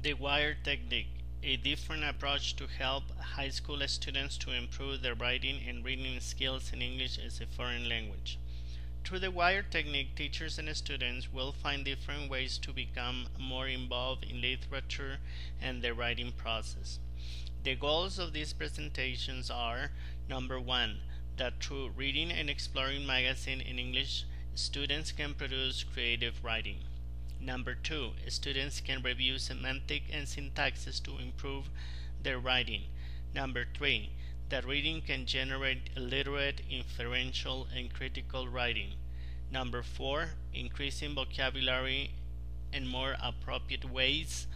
The WI.RE Technique, a different approach to help high school students to improve their writing and reading skills in English as a foreign language. Through the WI.RE Technique, teachers and students will find different ways to become more involved in literature and the writing process. The goals of these presentations are: number one, that through reading and exploring magazine in English, students can produce creative writing. Number two, students can review semantic and syntaxes to improve their writing. Number three, that reading can generate literate, inferential, and critical writing. Number four, increasing vocabulary and more appropriate ways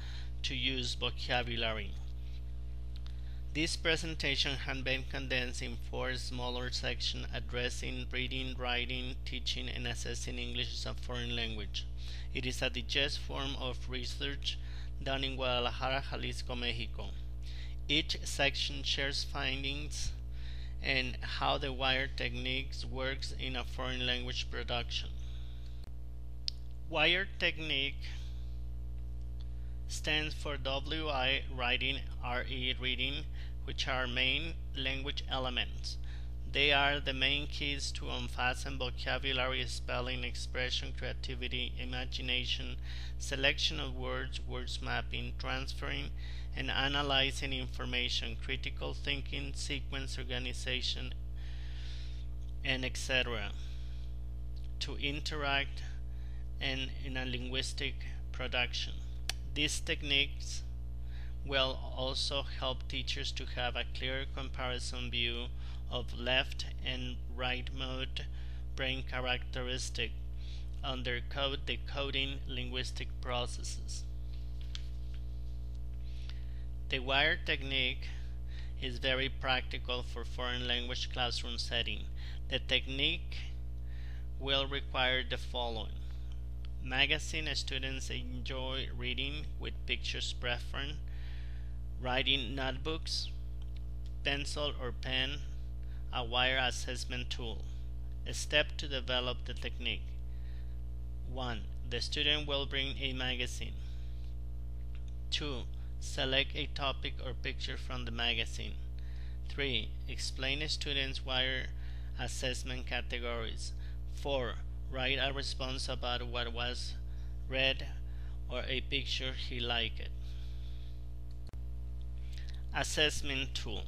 to use vocabulary. This presentation has been condensed in 4 smaller sections addressing reading, writing, teaching, and assessing English as a foreign language. It is a digest form of research done in Guadalajara, Jalisco, Mexico. Each section shares findings and how the WI.RE techniques works in a foreign language production. WI.RE technique stands for WI writing, RE reading, which are main language elements. They are the main keys to unfasten vocabulary, spelling, expression, creativity, imagination, selection of words, words mapping, transferring and analyzing information, critical thinking, sequence organization, and etc. to interact and in a linguistic production. These techniques will also help teachers to have a clear comparison view of left and right mode brain characteristic under decoding linguistic processes. The WI.RE technique is very practical for foreign language classroom setting. The technique will require the following: magazine students enjoy reading with pictures preference, writing notebooks, pencil or pen, a WI.RE assessment tool. A step to develop the technique: 1. The student will bring a magazine. 2. Select a topic or picture from the magazine. 3. Explain a student's WI.RE assessment categories. 4. Write a response about what was read or a picture he liked. Assessment tool.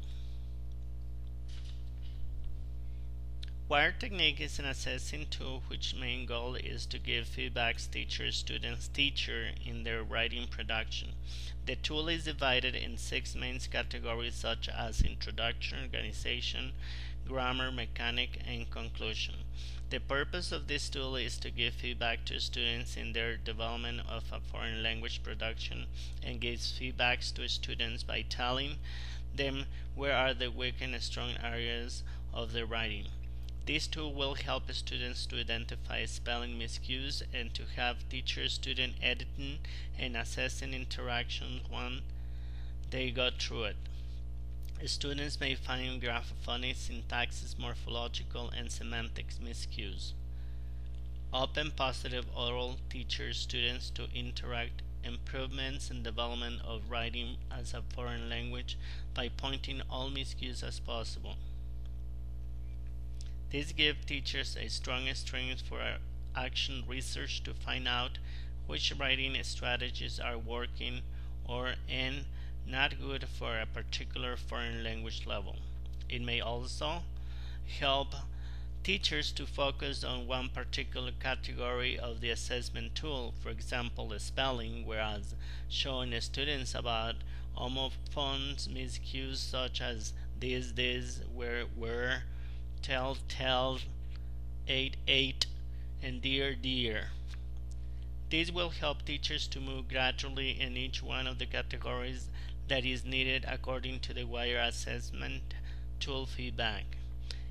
WI.RE technique is an assessing tool which main goal is to give feedbacks teacher, students, teacher in their writing production. The tool is divided in 6 main categories such as introduction, organization, grammar, mechanic, and conclusion. The purpose of this tool is to give feedback to students in their development of a foreign language production and gives feedbacks to students by telling them where are the weak and strong areas of their writing. This tool will help students to identify spelling miscues and to have teacher-student editing and assessing interactions when they go through it. Students may find graphophonic, syntaxis, morphological, and semantics miscues. Open positive oral teacher-students to interact improvements and development of writing as a foreign language by pointing all miscues as possible. This gives teachers a strong strength for action research to find out which writing strategies are working or and not good for a particular foreign language level. It may also help teachers to focus on one particular category of the assessment tool, for example, the spelling, whereas showing students about homophones miscues such as this, where, tell, ate, and dear. This will help teachers to move gradually in each one of the categories that is needed according to the WI.RE assessment tool feedback,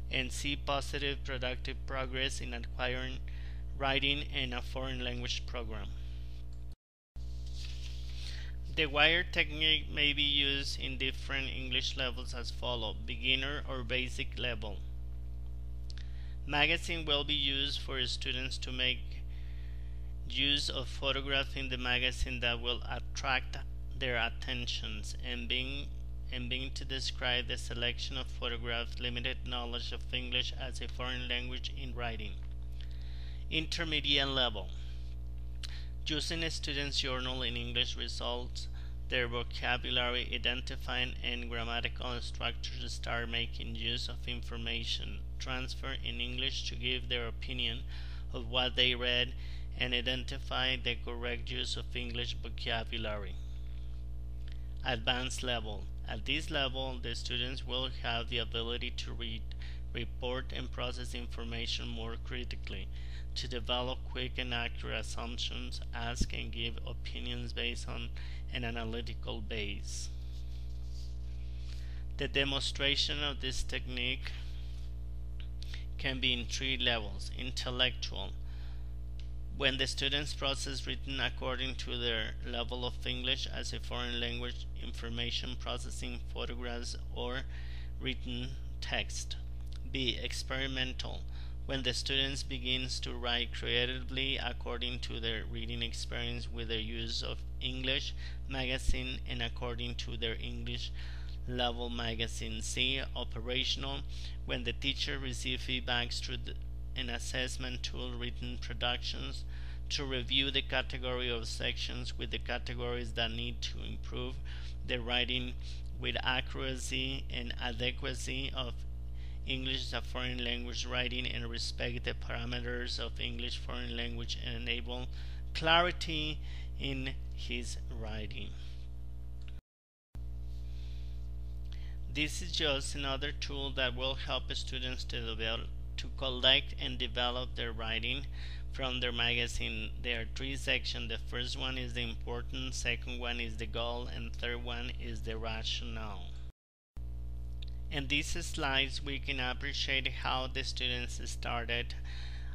and see positive productive progress in acquiring writing in a foreign language program. The WI.RE technique may be used in different English levels as follows: beginner or basic level. Magazine will be used for students to make use of photographs in the magazine that will attract their attentions and being to describe the selection of photographs, limited knowledge of English as a foreign language in writing. Intermediate level. Using a student's journal in English results, their vocabulary, identifying and grammatical structures start making use of information transfer in English to give their opinion of what they read and identify the correct use of English vocabulary. Advanced level. At this level, the students will have the ability to read, report, and process information more critically, to develop quick and accurate assumptions, ask and give opinions based on an analytical base. The demonstration of this technique can be in 3 levels. Intellectual. When the students process written according to their level of English as a foreign language information processing photographs or written text. B. Experimental. When the students begins to write creatively according to their reading experience with the use of English magazine and according to their English level magazine. C. Operational. When the teacher receives feedbacks through an assessment tool written productions to review the category of sections with the categories that need to improve the writing with accuracy and adequacy of English as a foreign language writing and respect the parameters of English foreign language and enable clarity in his writing. This is just another tool that will help students to collect and develop their writing from their magazine. There are 3 sections. The first one is the importance, second one is the goal, and third one is the rationale. In these slides we can appreciate how the students started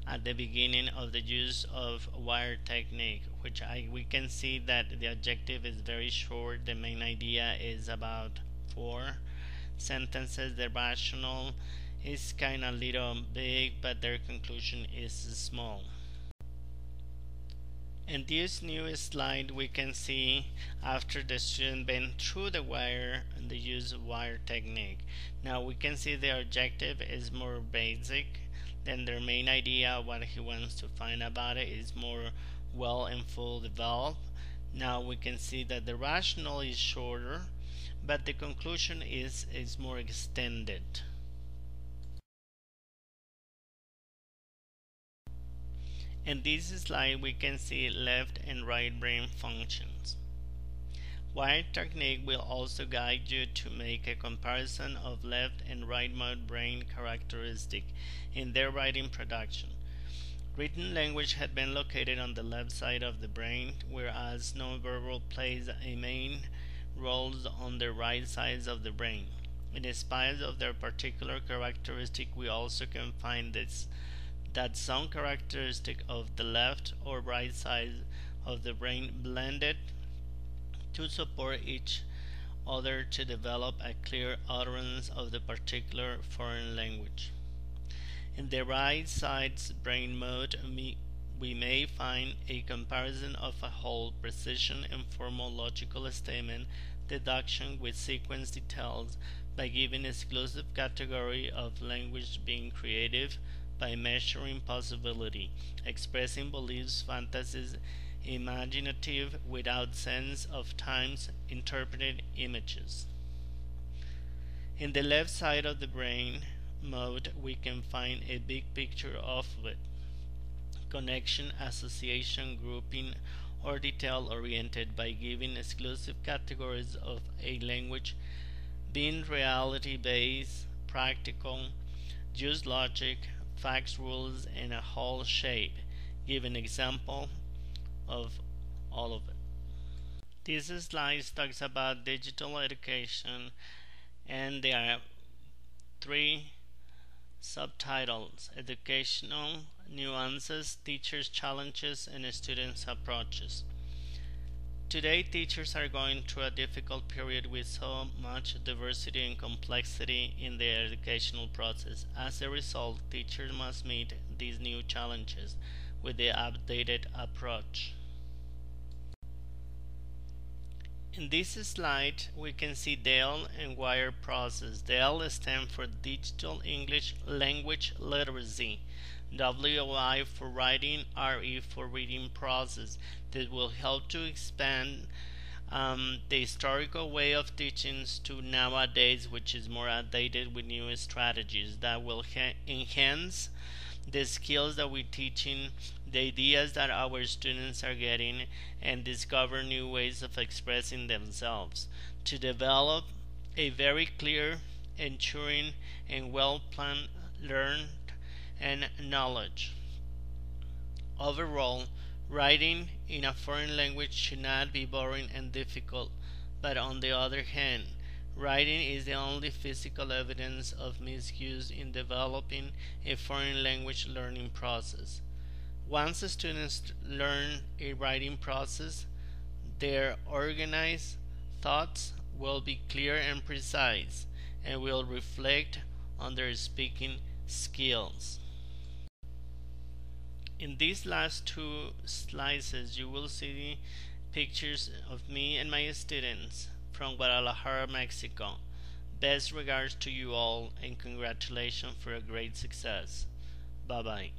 at the beginning of the use of WI.RE technique, which we can see that the objective is very short. The main idea is about 4 sentences. The rationale is kind of little big, but their conclusion is small. In this new slide we can see after the student been through the WI.RE and the use of WI.RE technique. Now we can see the objective is more basic than their main idea. What he wants to find about it is more well and full developed. Now we can see that the rationale is shorter, but the conclusion is more extended. In this slide we can see left and right brain functions. WI.RE technique will also guide you to make a comparison of left and right mode brain characteristics in their writing production. Written language had been located on the left side of the brain, whereas nonverbal plays a main role on the right sides of the brain. In spite of their particular characteristic, we also can find that some characteristic of the left or right side of the brain blended to support each other to develop a clear utterance of the particular foreign language. In the right side's brain mode, we may find a comparison of a whole, precision and formal logical statement, deduction with sequence details by giving exclusive category of language being creative, by measuring possibility, expressing beliefs, fantasies, imaginative without sense of times, interpreted images. In the left side of the brain mode, we can find a big picture of it. Connection, association, grouping, or detail oriented by giving exclusive categories of a language being reality based, practical, use logic, facts, rules, and a whole shape. Give an example of all of it. This slide talks about digital education, and there are 3 subtitles: educational nuances, teachers' challenges, and students' approaches. Today, teachers are going through a difficult period with so much diversity and complexity in their educational process. As a result, teachers must meet these new challenges with the updated approach. In this slide, we can see D.E.L.L and WI.RE process. D.E.L.L stands for Digital English Language Literacy. W.I. for writing, R.E. for reading process that will help to expand the historical way of teaching to nowadays, which is more outdated with new strategies that will enhance the skills that we're teaching, the ideas that our students are getting, and discover new ways of expressing themselves to develop a very clear, ensuring, and well-planned learned and knowledge. Overall, writing in a foreign language should not be boring and difficult, but on the other hand, writing is the only physical evidence of misuse in developing a foreign language learning process. Once the students learn a writing process, their organized thoughts will be clear and precise and will reflect on their speaking skills. In these last two slices, you will see pictures of me and my students from Guadalajara, Mexico. Best regards to you all and congratulations for a great success. Bye bye.